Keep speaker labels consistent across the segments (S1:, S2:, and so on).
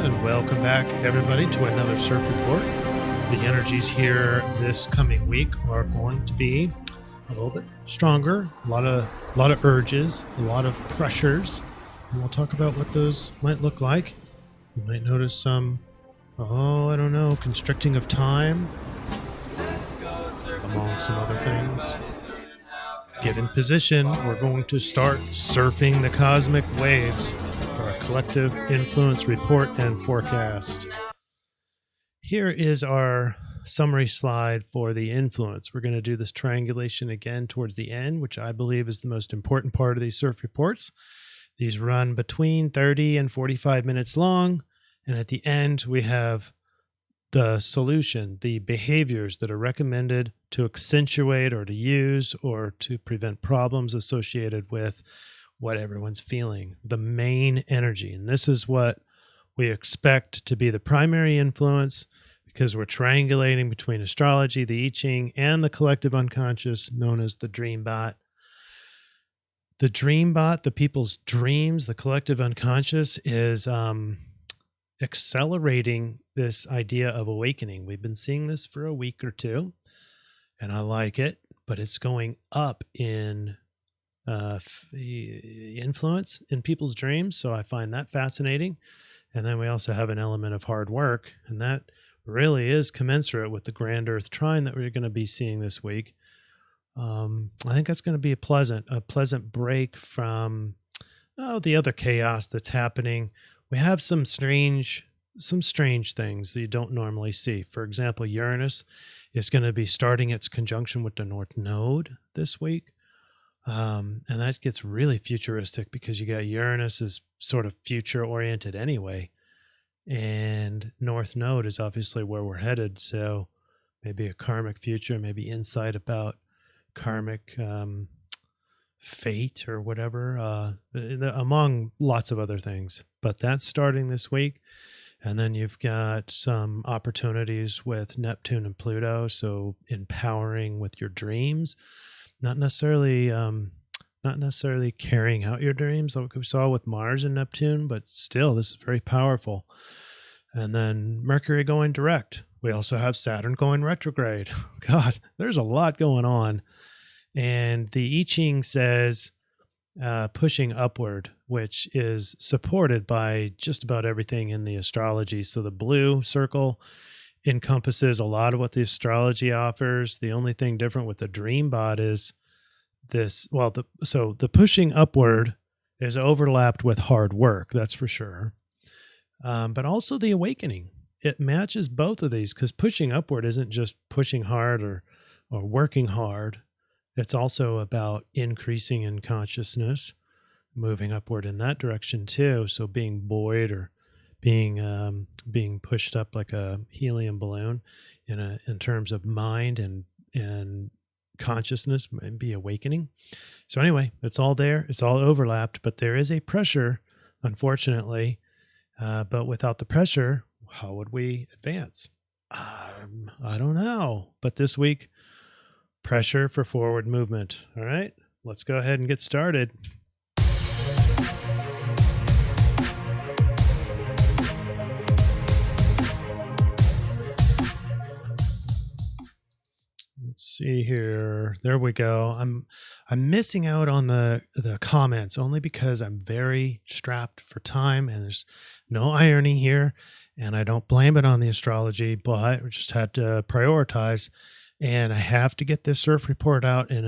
S1: and welcome back, everybody, to another CIRF report. The energies here this coming week are going to be a little bit stronger, a lot of urges, a lot of pressures, and we'll talk about what those might look like. You might notice some, constricting of time, among some other things. Get in position. We're going to start surfing the cosmic waves for our collective influence report and forecast. Here is our summary slide for the influence. We're going to do this triangulation again towards the end, which I believe is the most important part of these CIRF reports. These run between 30 and 45 minutes long, and at the end we have the solution, the behaviors that are recommended to accentuate or to use or to prevent problems associated with what everyone's feeling, the main energy. And this is what we expect to be the primary influence, because we're triangulating between astrology, the I-Ching, and the collective unconscious known as the dream bot. The dream bot, the people's dreams, the collective unconscious is accelerating this idea of awakening. We've been seeing this for a week or two, and I like it, but it's going up in influence in people's dreams, so I find that fascinating. And then we also have an element of hard work, and that really is commensurate with the grand Earth trine that we're going to be seeing this week. I think that's going to be a pleasant break from the other chaos that's happening. We have some strange things that you don't normally see. For example, Uranus is going to be starting its conjunction with the North Node this week. And that gets really futuristic because you got Uranus is sort of future oriented anyway. And North Node is obviously where we're headed. So maybe a karmic future, maybe insight about karmic fate or whatever, among lots of other things. But that's starting this week. And then you've got some opportunities with Neptune and Pluto, so empowering with your dreams, not necessarily carrying out your dreams like we saw with Mars and Neptune, but still, this is very powerful. And then Mercury going direct. We also have Saturn going retrograde. God, there's a lot going on. And the I-Ching says pushing upward, which is supported by just about everything in the astrology. So the blue circle encompasses a lot of what the astrology offers. The only thing different with the dream bot is this. Well, the pushing upward is overlapped with hard work, that's for sure. But also the awakening. It matches both of these, because pushing upward isn't just pushing hard or working hard. It's also about increasing in consciousness, moving upward in that direction too. So being buoyed or being pushed up like a helium balloon in terms of mind and consciousness, and be awakening. So anyway, it's all there. It's all overlapped, but there is a pressure, unfortunately. But without the pressure, how would we advance? I don't know. But this week, pressure for forward movement. All right, let's go ahead and get started. Let's see here. There we go. I'm missing out on the comments only because I'm very strapped for time, and there's no irony here, and I don't blame it on the astrology, but we just had to prioritize. And I have to get this CIRF report out in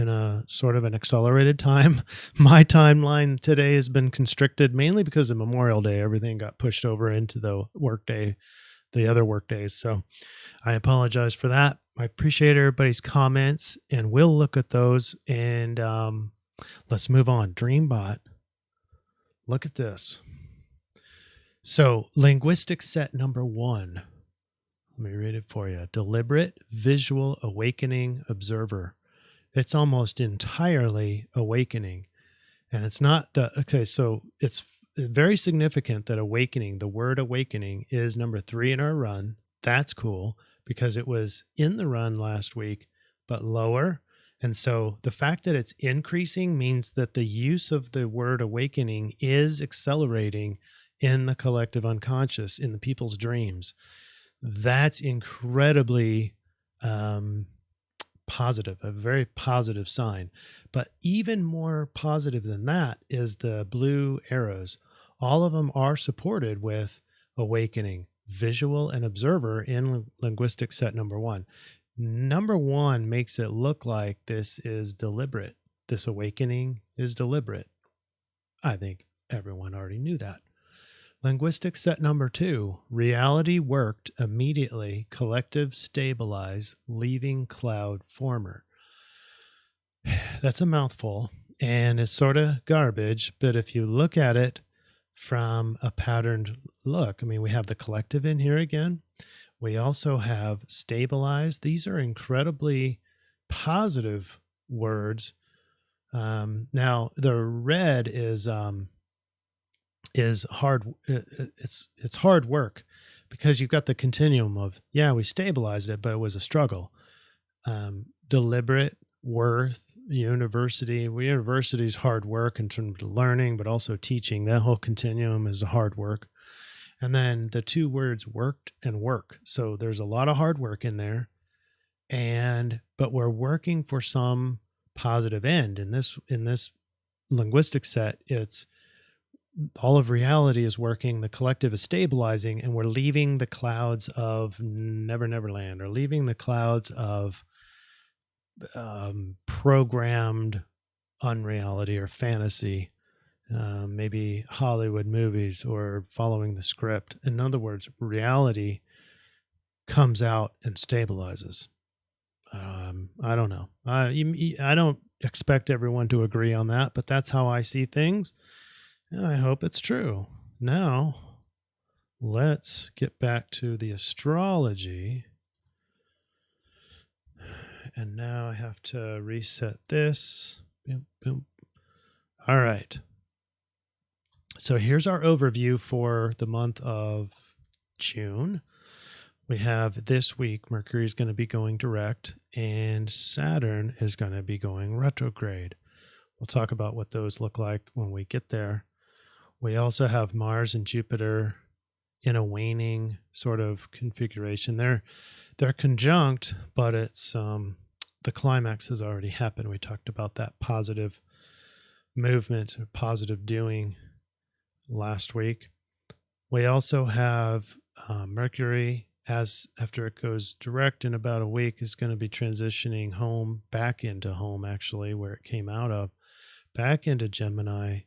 S1: a sort of an accelerated time. My timeline today has been constricted mainly because of Memorial Day. Everything got pushed over into the other work days. So I apologize for that. I appreciate everybody's comments, and we'll look at those. And let's move on. Dreambot. Look at this. So linguistic set number 1. Let me read it for you. Deliberate visual awakening observer. It's almost entirely awakening. And it's not so it's very significant that awakening, the word awakening, is number 3 in our run. That's cool because it was in the run last week, but lower. And so the fact that it's increasing means that the use of the word awakening is accelerating in the collective unconscious, in the people's dreams. That's incredibly positive, a very positive sign. But even more positive than that is the blue arrows. All of them are supported with awakening, visual and observer in linguistic set number 1. Number 1 makes it look like this is deliberate. This awakening is deliberate. I think everyone already knew that. Linguistic set number 2, reality worked immediately, collective stabilize, leaving cloud former. That's a mouthful, and it's sort of garbage, but if you look at it from a patterned look, I mean, we have the collective in here again. We also have stabilize. These are incredibly positive words. Now the red is hard. It's hard work, because you've got the continuum of, yeah, we stabilized it, but it was a struggle. Deliberate, worth, university. Well, university is hard work in terms of learning, but also teaching. That whole continuum is hard work. And then the 2 words worked and work. So there's a lot of hard work in there, but we're working for some positive end. In this linguistic set, it's all of reality is working, the collective is stabilizing, and we're leaving the clouds of Neverland, or leaving the clouds of programmed unreality or fantasy, maybe Hollywood movies, or following the script. In other words, reality comes out and stabilizes. I don't know. I don't expect everyone to agree on that, but that's how I see things, and I hope it's true. Now, let's get back to the astrology. And now I have to reset this. Boom, boom. All right. So here's our overview for the month of June. We have this week, Mercury is going to be going direct, and Saturn is going to be going retrograde. We'll talk about what those look like when we get there. We also have Mars and Jupiter in a waning sort of configuration. They're conjunct, but it's the climax has already happened. We talked about that positive movement, or positive doing last week. We also have Mercury, after it goes direct in about a week, is going to be transitioning home, back into home actually, where it came out of, back into Gemini,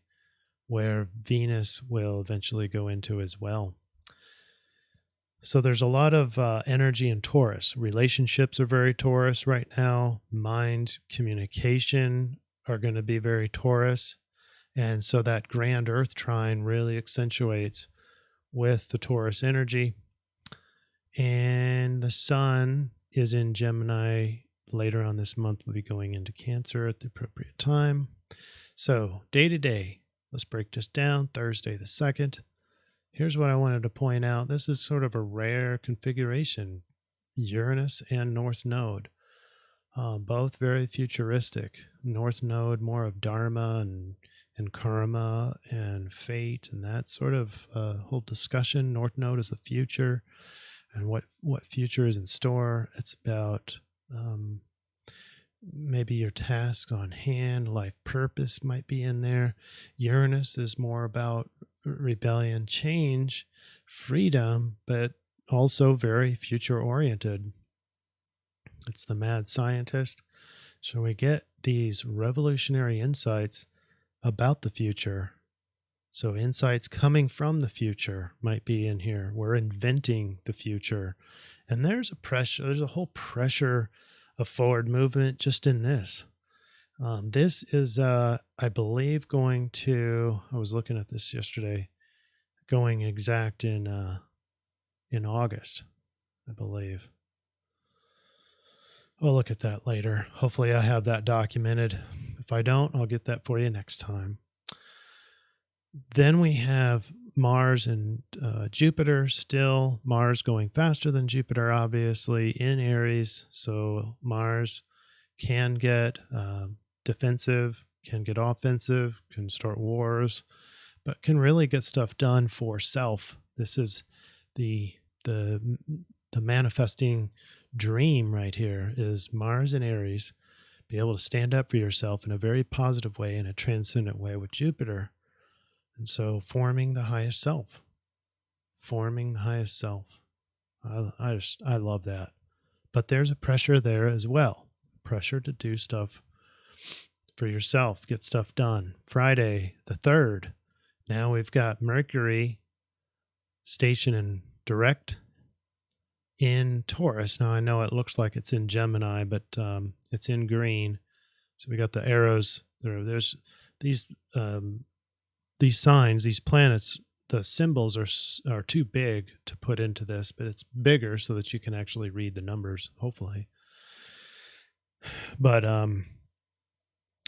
S1: where Venus will eventually go into as well. So there's a lot of energy in Taurus. Relationships are very Taurus right now. Mind, communication are going to be very Taurus. And so that grand Earth trine really accentuates with the Taurus energy. And the Sun is in Gemini later on this month. Will be going into Cancer at the appropriate time. So day to day, let's break this down. Thursday the 2nd. Here's what I wanted to point out. This is sort of a rare configuration. Uranus and North Node, both very futuristic. North Node more of Dharma and karma and fate and that sort of whole discussion. North Node is the future and what future is in store. It's about maybe your tasks on hand, life purpose might be in there. Uranus is more about rebellion, change, freedom, but also very future oriented. It's the mad scientist. So we get these revolutionary insights about the future. So insights coming from the future might be in here. We're inventing the future. And there's a whole pressure of forward movement just in this. This is, I believe, I was looking at this yesterday, going exact in August, I believe. I'll look at that later. Hopefully I have that documented. If I don't, I'll get that for you next time. Then we have Mars and Jupiter still. Mars going faster than Jupiter, obviously, in Aries. So Mars can get defensive, can get offensive, can start wars. but can really get stuff done for self. This is the manifesting dream right here is Mars and Aries. Be able to stand up for yourself in a very positive way, in a transcendent way with Jupiter. And so forming the highest self. Forming the highest self. I love that. But there's a pressure there as well. Pressure to do stuff for yourself, get stuff done. Friday the 3rd. Now we've got Mercury stationed direct in Taurus. Now I know it looks like it's in Gemini, but it's in green. So we got the arrows there. There's these signs, these planets. The symbols are too big to put into this, but it's bigger so that you can actually read the numbers, hopefully. But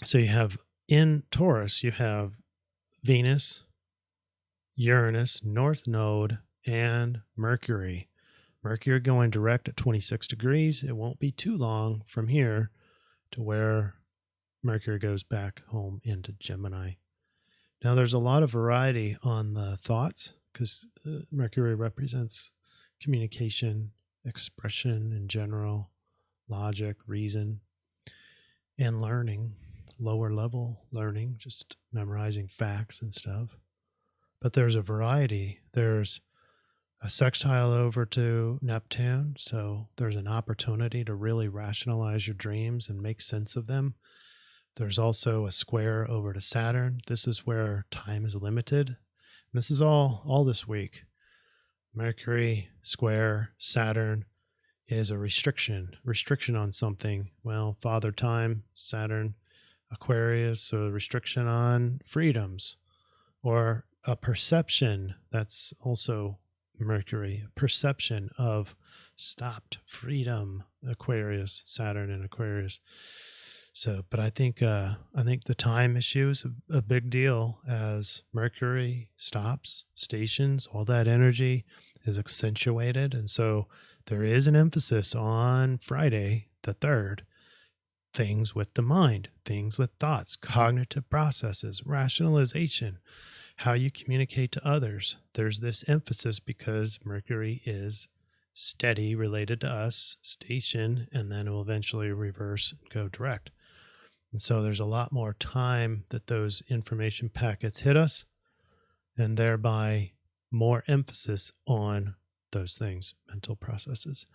S1: so you have in Taurus, you have Venus, Uranus, North Node, and Mercury. Mercury going direct at 26 degrees. It won't be too long from here to where Mercury goes back home into Gemini. Now, there's a lot of variety on the thoughts because Mercury represents communication, expression in general, logic, reason, and learning, lower level learning, just memorizing facts and stuff. But there's a variety. There's a sextile over to Neptune, so there's an opportunity to really rationalize your dreams and make sense of them. There's also a square over to Saturn. This is where time is limited. This is all this week. Mercury square Saturn is a restriction on something. Well, Father Time, Saturn, Aquarius, so a restriction on freedoms, or a perception. That's also Mercury, perception of stopped freedom. Aquarius, Saturn, and Aquarius. So, but I think the time issue is a big deal as Mercury stops, stations, all that energy is accentuated. And so there is an emphasis on Friday, the 3rd, things with the mind, things with thoughts, cognitive processes, rationalization, how you communicate to others. There's this emphasis because Mercury is steady related to us, station, and then it will eventually reverse and go direct. And so there's a lot more time that those information packets hit us, and thereby more emphasis on those things, mental processes.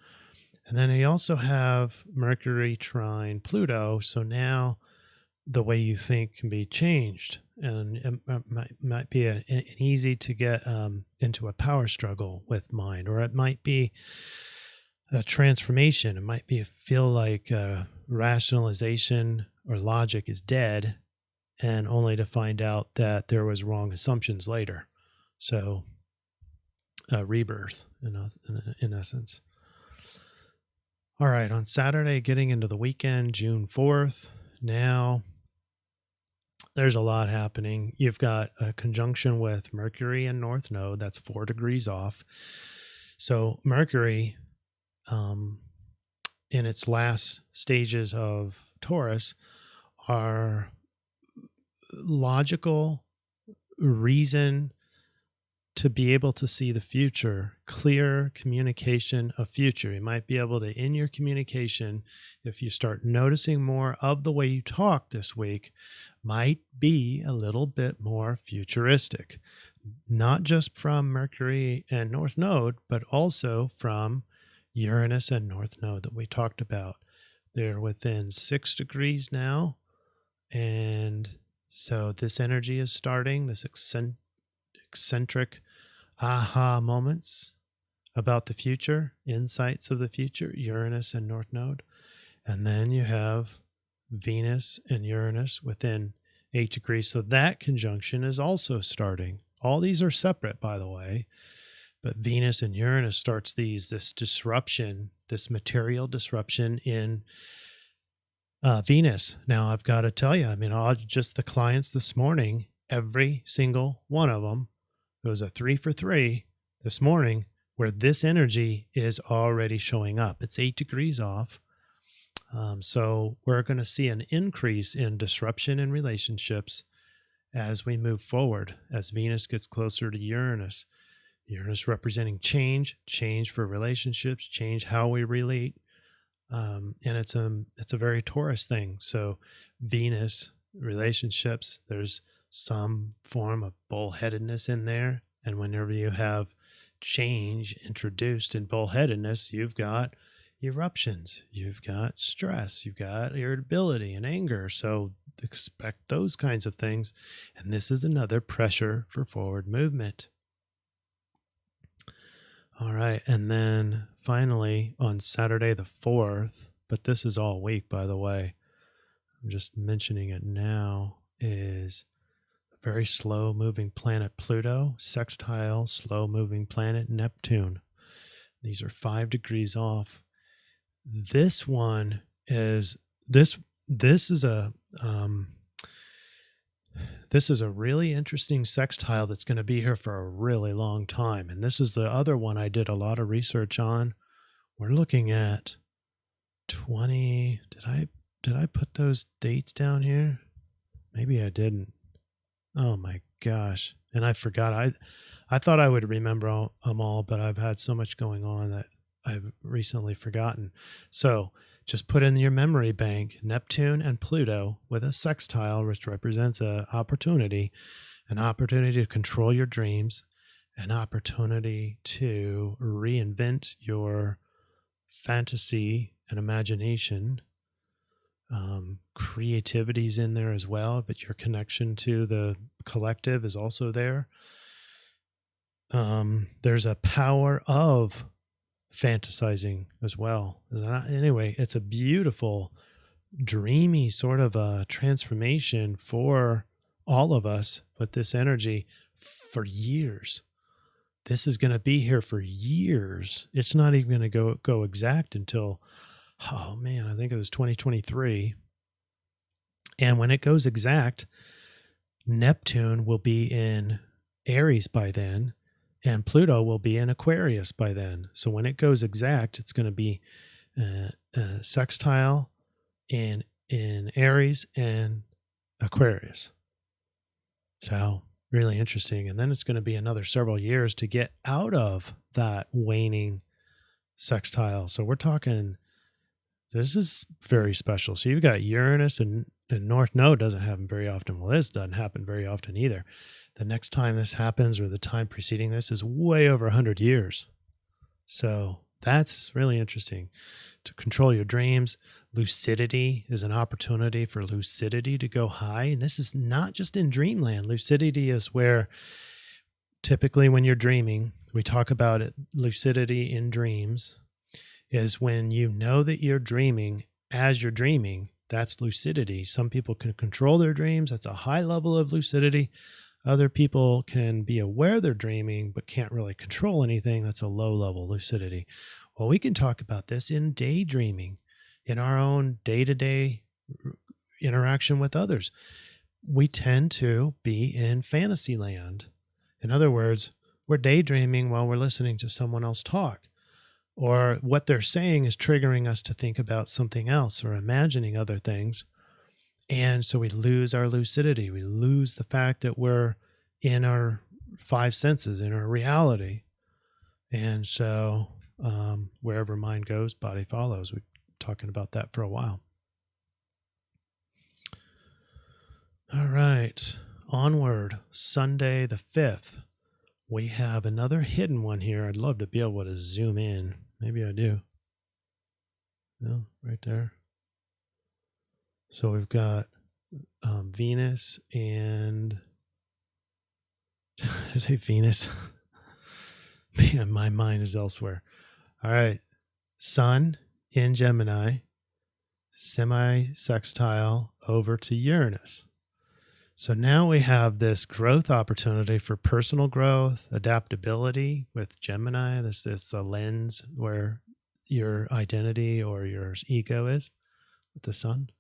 S1: And then you also have Mercury trine Pluto. So now the way you think can be changed, and it might be an easy to get into a power struggle with mind, or it might be a transformation. It might be feel like rationalization or logic is dead, and only to find out that there was wrong assumptions later. So rebirth in essence. All right, on Saturday, getting into the weekend, June 4th, now there's a lot happening. You've got a conjunction with Mercury and North Node. That's 4 degrees off. So Mercury, in its last stages of Taurus, are logical reason to be able to see the future, clear communication of future. You might be able to, in your communication, if you start noticing more of the way you talk this week, might be a little bit more futuristic, not just from Mercury and North Node, but also from Uranus and North Node that we talked about. They're within 6 degrees now. And so this energy is starting, this eccentric aha moments about the future, insights of the future, Uranus and North Node. And then you have Venus and Uranus within 8 degrees. So that conjunction is also starting. All these are separate, by the way. But Venus and Uranus starts this disruption, this material disruption in Venus. Now, I've got to tell you, just the clients this morning, every single one of them, it was a 3 for 3 this morning where this energy is already showing up. It's 8 degrees off. So we're going to see an increase in disruption in relationships as we move forward, as Venus gets closer to Uranus. Uranus representing change for relationships, change how we relate. And it's a very Taurus thing. So Venus, relationships, there's some form of bullheadedness in there. And whenever you have change introduced in bullheadedness, you've got eruptions, you've got stress, you've got irritability and anger. So expect those kinds of things. And this is another pressure for forward movement. All right. And then finally on Saturday the 4th, but this is all week, by the way, I'm just mentioning it now, is a very slow moving planet Pluto, sextile, slow moving planet Neptune. These are 5 degrees off. This one is this is a really interesting sextile that's going to be here for a really long time. And this is the other one I did a lot of research on. We're looking at 20. Did I put those dates down here? Maybe I didn't. Oh my gosh. And I forgot. I thought I would remember them all, but I've had so much going on that I've recently forgotten. So just put in your memory bank Neptune and Pluto with a sextile, which represents an opportunity to control your dreams, an opportunity to reinvent your fantasy and imagination. Creativity's in there as well, but your connection to the collective is also there. There's a power of fantasizing as well. Anyway, it's a beautiful, dreamy sort of a transformation for all of us with this energy for years. This is going to be here for years. It's not even going to go exact until, oh man, I think it was 2023. And when it goes exact, Neptune will be in Aries by then, and Pluto will be in Aquarius by then. So when it goes exact, it's going to be sextile in Aries and Aquarius. So really interesting. And then it's going to be another several years to get out of that waning sextile. So we're talking, this is very special. So you've got Uranus and North Node doesn't happen very often. Well, this doesn't happen very often either. The next time this happens, or the time preceding this, is way over 100 years. So that's really interesting. To control your dreams, lucidity is an opportunity for lucidity to go high. And this is not just in dreamland. Lucidity is where typically when you're dreaming, we talk about it, lucidity in dreams is when you know that you're dreaming as you're dreaming. That's lucidity. Some people can control their dreams. That's a high level of lucidity. Other people can be aware they're dreaming, but can't really control anything. That's a low level lucidity. Well, we can talk about this in daydreaming, in our own day-to-day interaction with others. We tend to be in fantasy land. In other words, we're daydreaming while we're listening to someone else talk. Or what they're saying is triggering us to think about something else or imagining other things. And so we lose our lucidity. We lose the fact that we're in our 5 senses, in our reality. And so wherever mind goes, body follows. We've been talking about that for a while. All right, onward. Sunday the 5th. We have another hidden one here. I'd love to be able to zoom in. Maybe I do. No, right there. So we've got Venus and I say Venus. Man, my mind is elsewhere. All right. Sun in Gemini, semi-sextile over to Uranus. So now we have this growth opportunity for personal growth, adaptability with Gemini. This is a lens where your identity or your ego is with the sun.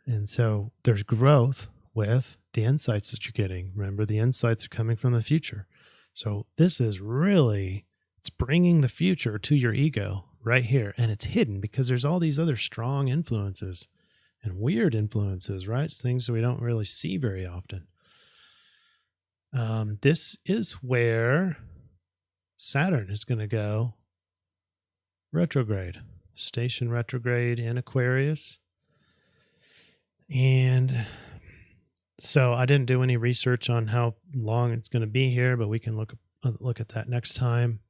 S1: And so there's growth with the insights that you're getting. Remember, the insights are coming from the future. So this is really, it's bringing the future to your ego right here. And it's hidden because there's all these other strong influences and weird influences, right? It's things that we don't really see very often. This is where Saturn is going to go retrograde, station retrograde in Aquarius. And so I didn't do any research on how long it's going to be here, but we can look at that next time.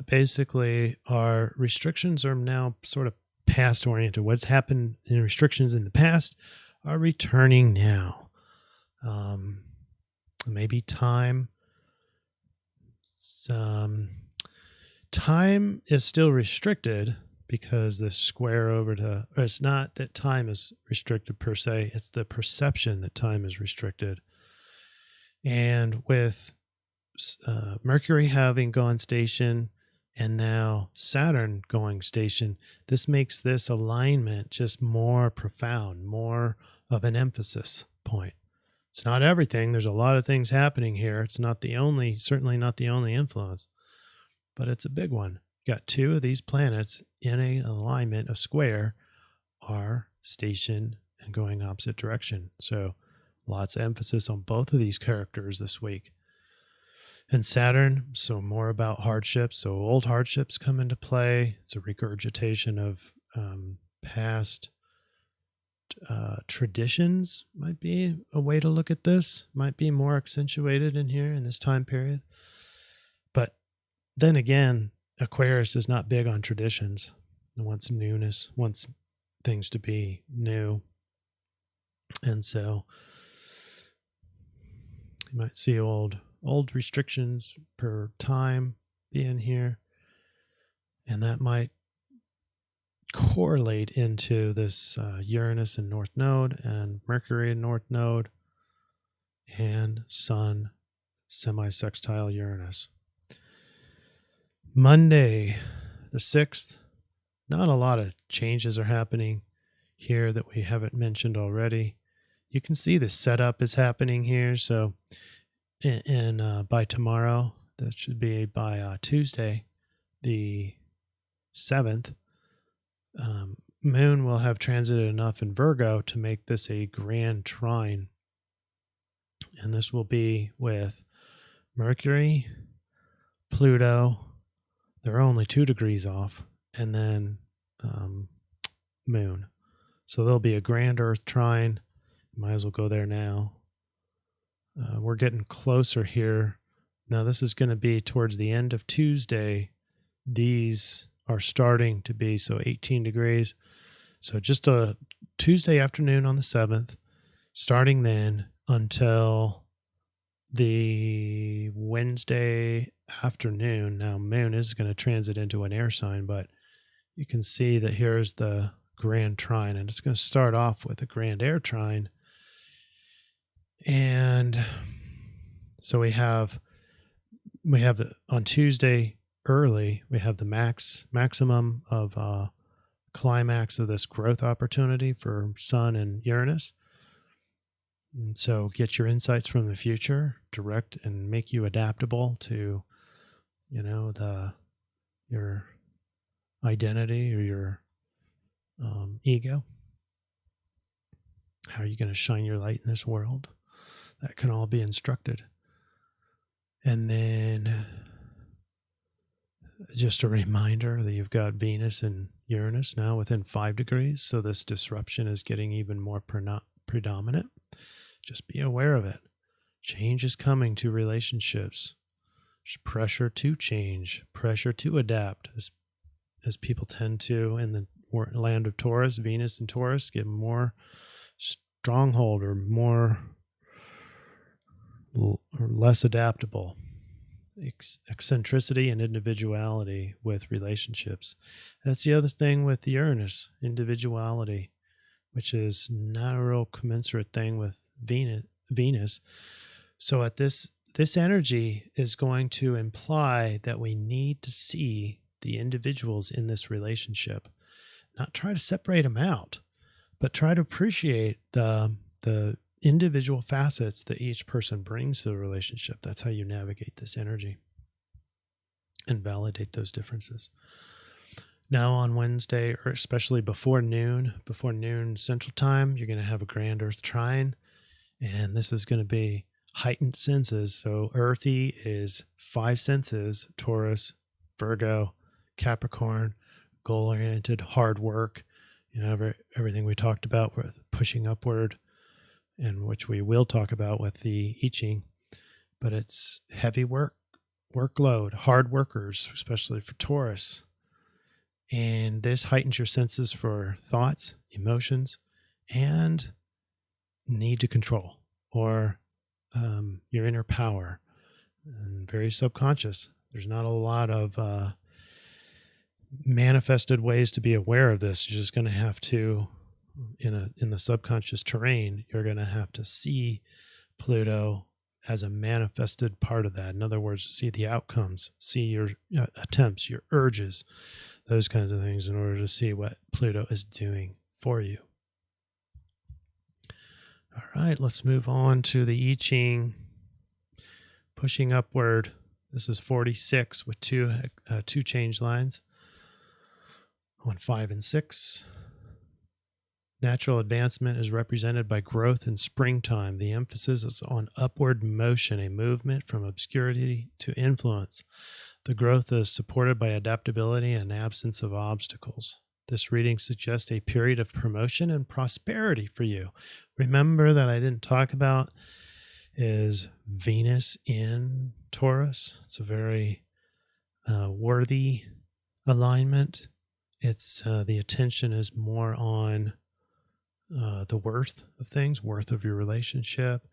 S1: Basically, our restrictions are now sort of past oriented. What's happened in restrictions in the past are returning now. Maybe time is still restricted because the square over to, or it's not that time is restricted per se, it's the perception that time is restricted. And with Mercury having gone station and now Saturn going station, this makes this alignment just more profound, more of an emphasis point. It's not everything. There's a lot of things happening here. It's not the only, certainly not the only influence, but it's a big one. You got two of these planets in a alignment of square are stationed and going opposite direction. So lots of emphasis on both of these characters this week. And Saturn, so more about hardships. So old hardships come into play. It's a regurgitation of past traditions, might be a way to look at this, might be more accentuated in here in this time period. But then again, Aquarius is not big on traditions. It wants newness, wants things to be new. And so you might see old restrictions per time being here. And that might correlate into this Uranus and North Node and Mercury and North Node and Sun semi-sextile Uranus. Monday, the 6th, not a lot of changes are happening here that we haven't mentioned already. You can see the setup is happening here. So by tomorrow, that should be by Tuesday, the 7th, Moon will have transited enough in Virgo to make this a grand trine. And this will be with Mercury, Pluto, they're only 2 degrees off, and then Moon. So there'll be a grand Earth trine. Might as well go there now. We're getting closer here. Now this is going to be towards the end of Tuesday. These are starting to be, so 18 degrees. So just a Tuesday afternoon on the 7th, starting then until the Wednesday afternoon. Now Moon is going to transit into an air sign, but you can see that here's the grand trine, and it's going to start off with a grand air trine. And so we have on Tuesday early, we have the maximum of climax of this growth opportunity for Sun and Uranus. And so get your insights from the future, direct and make you adaptable to, your identity or your ego. How are you going to shine your light in this world? That can all be instructed. And then just a reminder that you've got Venus and Uranus now within 5 degrees. So this disruption is getting even more predominant. Just be aware of it. Change is coming to relationships. There's pressure to change, pressure to adapt. As people tend to, in the land of Taurus, Venus and Taurus get more stronghold or less adaptable. Eccentricity and individuality with relationships. That's the other thing with Uranus, individuality, which is not a real commensurate thing with Venus. So at this energy is going to imply that we need to see the individuals in this relationship, not try to separate them out, but try to appreciate the individual facets that each person brings to the relationship. That's how you navigate this energy and validate those differences. Now on Wednesday, or especially before noon Central Time, you're going to have a grand Earth trine. And this is going to be heightened senses. So earthy is 5 senses: Taurus, Virgo, Capricorn, goal-oriented, hard work, everything we talked about with pushing upward, and which we will talk about with the I-Ching. But it's heavy workload, hard workers, especially for Taurus. And this heightens your senses for thoughts, emotions, and need to control, or your inner power, and very subconscious. There's not a lot of manifested ways to be aware of this. You're just going to have to, in the subconscious terrain, you're going to have to see Pluto as a manifested part of that. In other words, see the outcomes, see your attempts, your urges, those kinds of things, in order to see what Pluto is doing for you. All right, let's move on to the I-Ching. Pushing upward. This is 46 with two change lines on 5 and 6. Natural advancement is represented by growth in springtime. The emphasis is on upward motion, a movement from obscurity to influence. The growth is supported by adaptability and absence of obstacles. This reading suggests a period of promotion and prosperity for you. Remember that I didn't talk about is Venus in Taurus. It's a very worthy alignment. It's the attention is more on the worth of things, worth of your relationship,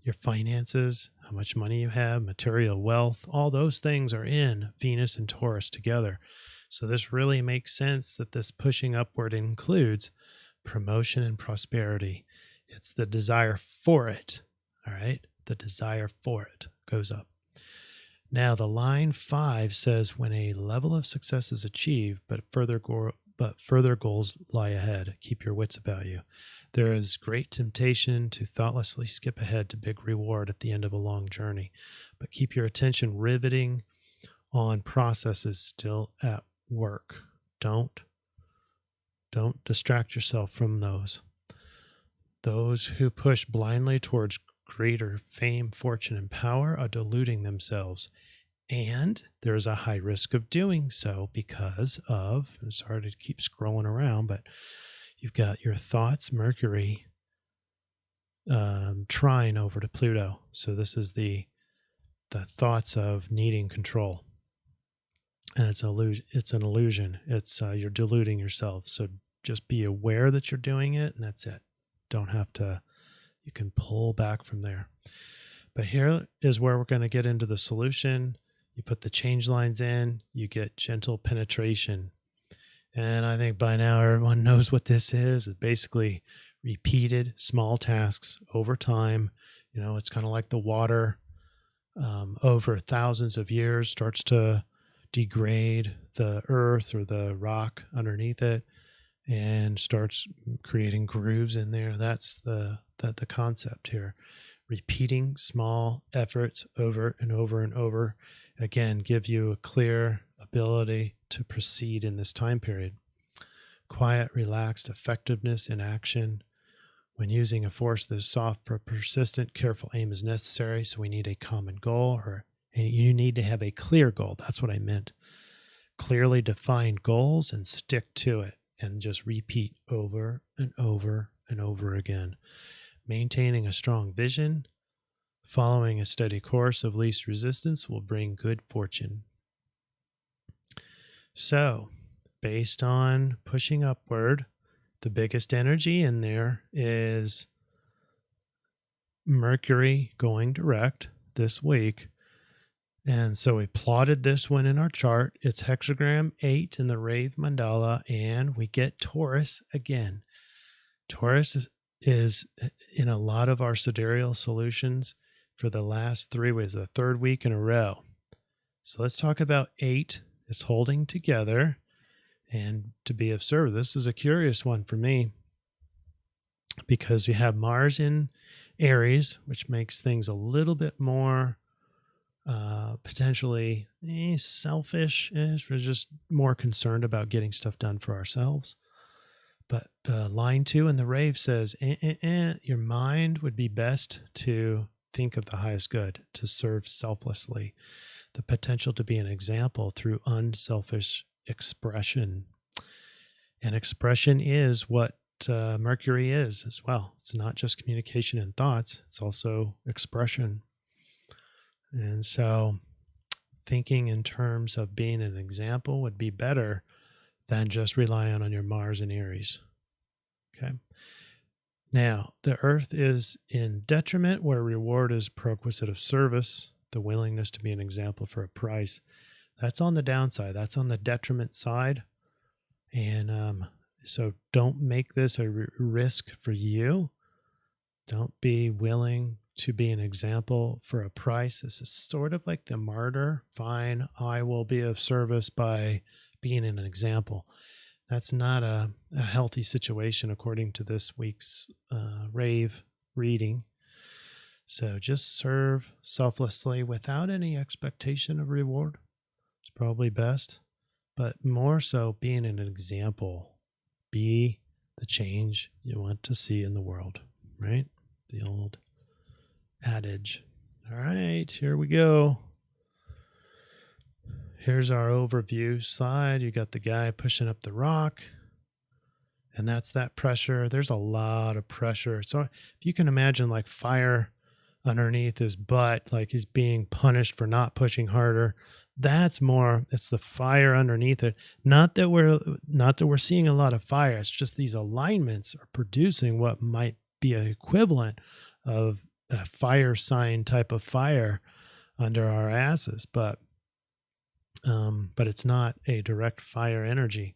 S1: your finances, how much money you have, material wealth. All those things are in Venus and Taurus together. So this really makes sense that this pushing upward includes promotion and prosperity. It's the desire for it. All right. The desire for it goes up. Now the line 5 says, when a level of success is achieved, but further goals lie ahead, keep your wits about you. There is great temptation to thoughtlessly skip ahead to big reward at the end of a long journey, but keep your attention riveting on processes still at work. Don't distract yourself from those. Those who push blindly towards greater fame, fortune, and power are deluding themselves. And there's a high risk of doing so because of, I'm sorry to keep scrolling around, but you've got your thoughts, Mercury, trine over to Pluto. So this is the thoughts of needing control. And it's an illusion. It's you're deluding yourself. So just be aware that you're doing it, and that's it. Don't have to, you can pull back from there. But here is where we're going to get into the solution. You put the change lines in, you get gentle penetration. And I think by now everyone knows what this is. It's basically repeated small tasks over time. It's kind of like the water over thousands of years starts to degrade the earth or the rock underneath it and starts creating grooves in there. That's the concept here. Repeating small efforts over and over and over again give you a clear ability to proceed in this time period. Quiet, relaxed effectiveness in action. When using a force that is soft but persistent, careful aim is necessary. So we need a common goal, and you need to have a clear goal. That's what I meant. Clearly defined goals and stick to it, and just repeat over and over and over again. Maintaining a strong vision, following a steady course of least resistance will bring good fortune. So, based on pushing upward, the biggest energy in there is Mercury going direct this week. And so we plotted this one in our chart. It's hexagram 8 in the Rave Mandala, and we get Taurus again. Taurus is in a lot of our sidereal solutions for the last 3 weeks, the 3rd week in a row. So let's talk about 8. It's holding together. And to be of service, this is a curious one for me because you have Mars in Aries, which makes things a little bit more potentially selfish-ish. We're just more concerned about getting stuff done for ourselves. But line 2 in the rave says, your mind would be best to think of the highest good, to serve selflessly, the potential to be an example through unselfish expression. And expression is what Mercury is as well. It's not just communication and thoughts, it's also expression. And so thinking in terms of being an example would be better than just relying on your Mars and Aries. Okay. Now, the Earth is in detriment where reward is prerequisite of service, the willingness to be an example for a price. That's on the downside. That's on the detriment side. And so don't make this a risk for you. Don't be willing to be an example for a price. This is sort of like the martyr. Fine, I will be of service by being an example. That's not a healthy situation according to this week's rave reading. So just serve selflessly without any expectation of reward. It's probably best. But more so being an example. Be the change you want to see in the world, right? The old adage. All right, here we go. Here's our overview slide. You got the guy pushing up the rock, and that's that pressure. There's a lot of pressure. So if you can imagine like fire underneath his butt, like he's being punished for not pushing harder. It's the fire underneath it. Not that we're seeing a lot of fire. It's just these alignments are producing what might be an equivalent of a fire sign type of fire under our asses, but it's not a direct fire energy.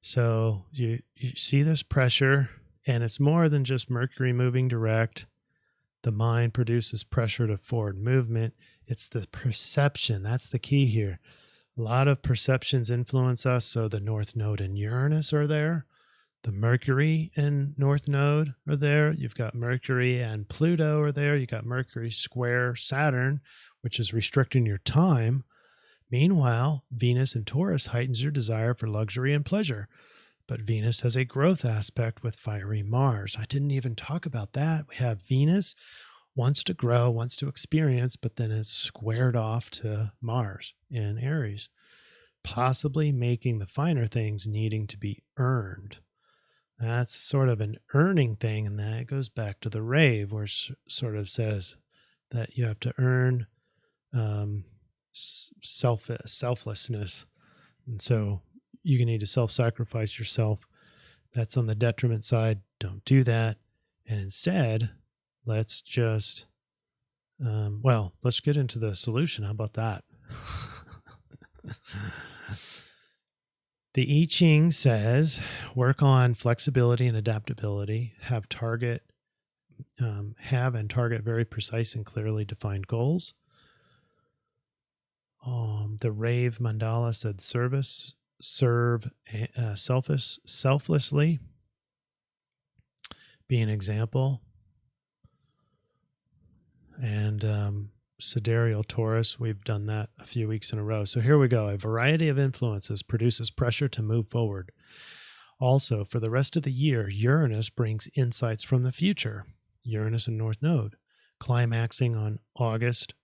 S1: So you see this pressure, and it's more than just Mercury moving direct. The mind produces pressure to forward movement. It's the perception. That's the key here. A lot of perceptions influence us. So the North Node and Uranus are there. The Mercury and North Node are there. You've got Mercury and Pluto are there. You got Mercury square Saturn, which is restricting your time. Meanwhile, Venus in Taurus heightens your desire for luxury and pleasure. But Venus has a growth aspect with fiery Mars. I didn't even talk about that. We have Venus wants to grow, wants to experience, but then it's squared off to Mars in Aries, possibly making the finer things needing to be earned. That's sort of an earning thing, and that goes back to the rave, where it sort of says that you have to earn selflessness. And so you need to self-sacrifice yourself. That's on the detriment side. Don't do that. And instead, let's just, let's get into the solution. How about that? The I-Ching says, work on flexibility and adaptability, have and target very precise and clearly defined goals. The rave mandala said serve selflessly, be an example. And Sidereal Taurus, we've done that a few weeks in a row. So here we go. A variety of influences produces pressure to move forward. Also, for the rest of the year, Uranus brings insights from the future. Uranus and North Node, climaxing on August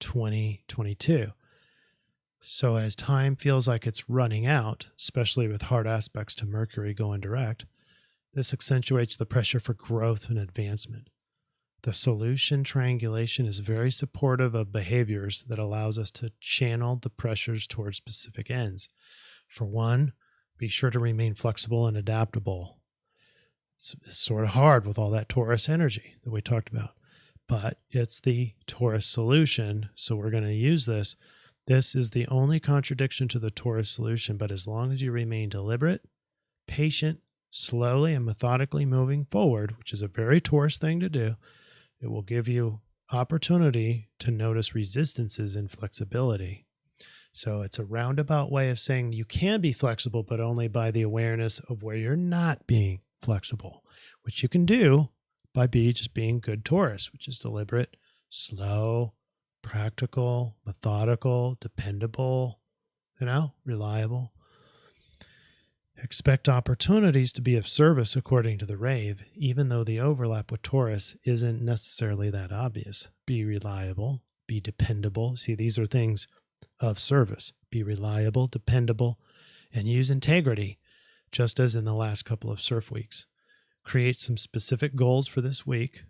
S1: 2022. So as time feels like it's running out, especially with hard aspects to Mercury going direct, this accentuates the pressure for growth and advancement. The solution triangulation is very supportive of behaviors that allows us to channel the pressures towards specific ends. For one, be sure to remain flexible and adaptable. It's sort of hard with all that Taurus energy that we talked about, but it's the Taurus solution, so we're going to use this. This is the only contradiction to the Taurus solution, but as long as you remain deliberate, patient, slowly and methodically moving forward, which is a very Taurus thing to do, it will give you opportunity to notice resistances in flexibility. So it's a roundabout way of saying you can be flexible, but only by the awareness of where you're not being flexible, which you can do by just being good Taurus, which is deliberate, slow, practical, methodical, dependable, reliable. Expect opportunities to be of service according to the rave, even though the overlap with Taurus isn't necessarily that obvious. Be reliable, be dependable. See, these are things of service. Be reliable, dependable, and use integrity, just as in the last couple of CIRF weeks. Create some specific goals for this week,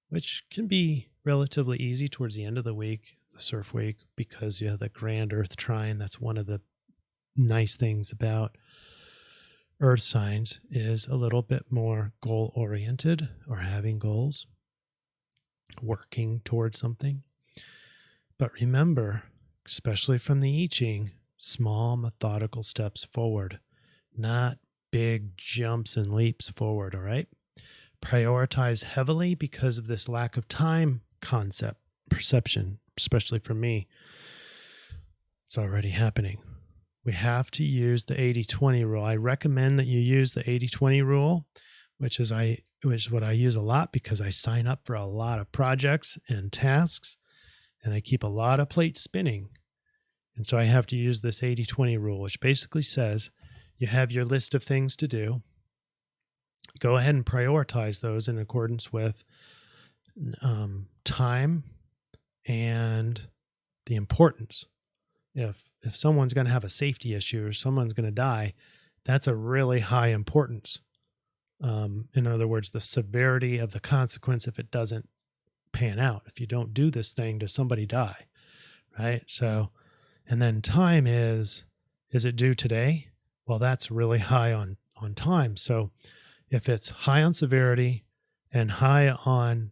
S1: which can be relatively easy towards the end of the week, the CIRF week, because you have the grand Earth trine. That's one of the nice things about Earth signs, is a little bit more goal-oriented, or having goals, working towards something. But remember, especially from the I-Ching, small methodical steps forward, not big jumps and leaps forward, all right? Prioritize heavily because of this lack of time concept, perception, especially for me. It's already happening. We have to use the 80-20 rule. I recommend that you use the 80-20 rule, which is what I use a lot because I sign up for a lot of projects and tasks, and I keep a lot of plates spinning. And so I have to use this 80-20 rule, which basically says you have your list of things to do. Go ahead and prioritize those in accordance with time and the importance. If someone's going to have a safety issue or someone's going to die, that's a really high importance. In other words, the severity of the consequence if it doesn't pan out. If you don't do this thing, does somebody die? Right? So, and then time is it due today? Well, that's really high on time. So if it's high on severity and high on,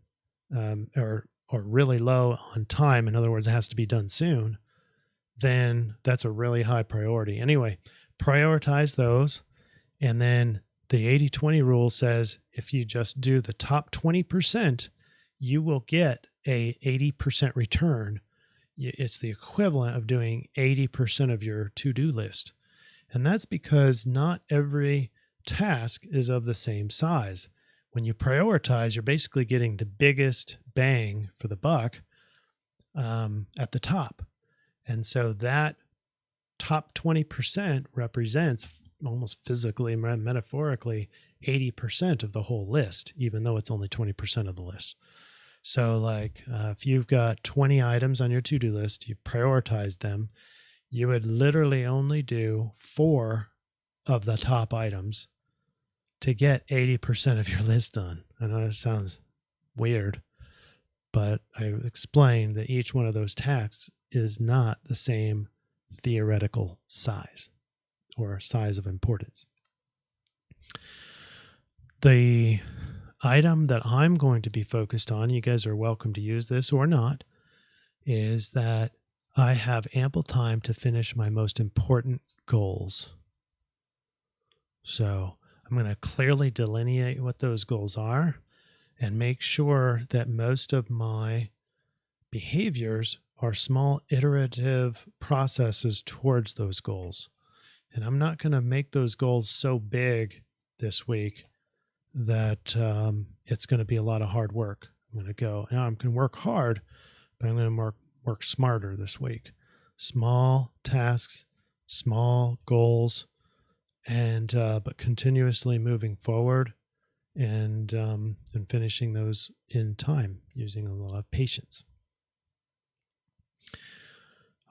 S1: or really low on time, in other words, it has to be done soon, then that's a really high priority. Anyway, prioritize those. And then the 80-20 rule says if you just do the top 20%, you will get a 80% return. It's the equivalent of doing 80% of your to-do list. And that's because not every task is of the same size. When you prioritize, you're basically getting the biggest bang for the buck at the top. And so that top 20% represents almost physically, metaphorically, 80% of the whole list, even though it's only 20% of the list. So if you've got 20 items on your to-do list, you've prioritized them, you would literally only do 4 of the top items to get 80% of your list done. I know it sounds weird, but I explained that each one of those tasks is not the same theoretical size or size of importance. The item that I'm going to be focused on, you guys are welcome to use this or not, is that I have ample time to finish my most important goals. So I'm going to clearly delineate what those goals are and make sure that most of my behaviors are small iterative processes towards those goals. And I'm not going to make those goals so big this week that it's going to be a lot of hard work. I'm going to go, now I'm going to work hard, but I'm going to work smarter this week. Small tasks, small goals, and but continuously moving forward and finishing those in time using a lot of patience.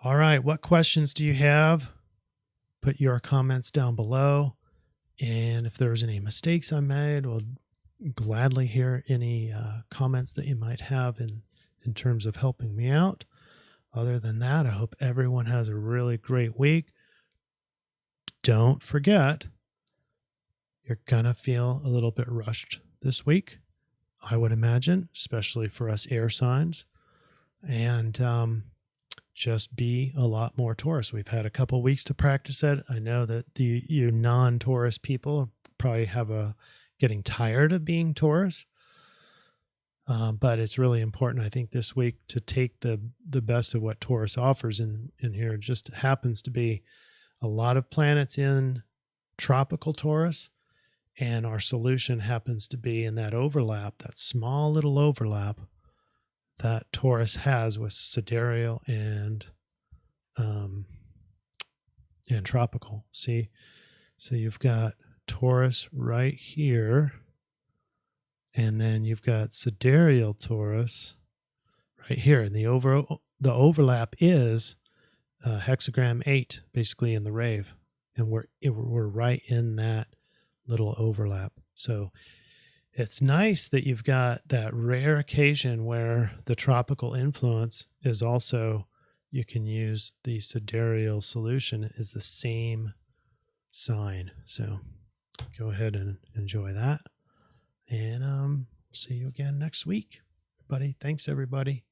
S1: All right, what questions do you have? Put your comments down below. And if there's any mistakes I made, we'll gladly hear any comments that you might have in terms of helping me out. Other than that, I hope everyone has a really great week. Don't forget, you're going to feel a little bit rushed this week, I would imagine, especially for us air signs. And just be a lot more Taurus. We've had a couple weeks to practice it. I know that you non-Taurus people probably getting tired of being Taurus. But it's really important, I think, this week to take the best of what Taurus offers in here. It just happens to be a lot of planets in tropical Taurus, and our solution happens to be in that overlap, that small little overlap that Taurus has with sidereal and tropical. See, so you've got Taurus right here, and then you've got sidereal Taurus right here, and the overlap is hexagram 8, basically in the rave, and we're right in that little overlap. So it's nice that you've got that rare occasion where the tropical influence is also, you can use the sidereal solution as the same sign. So go ahead and enjoy that. And see you again next week, everybody. Thanks, everybody.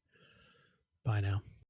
S1: Bye now.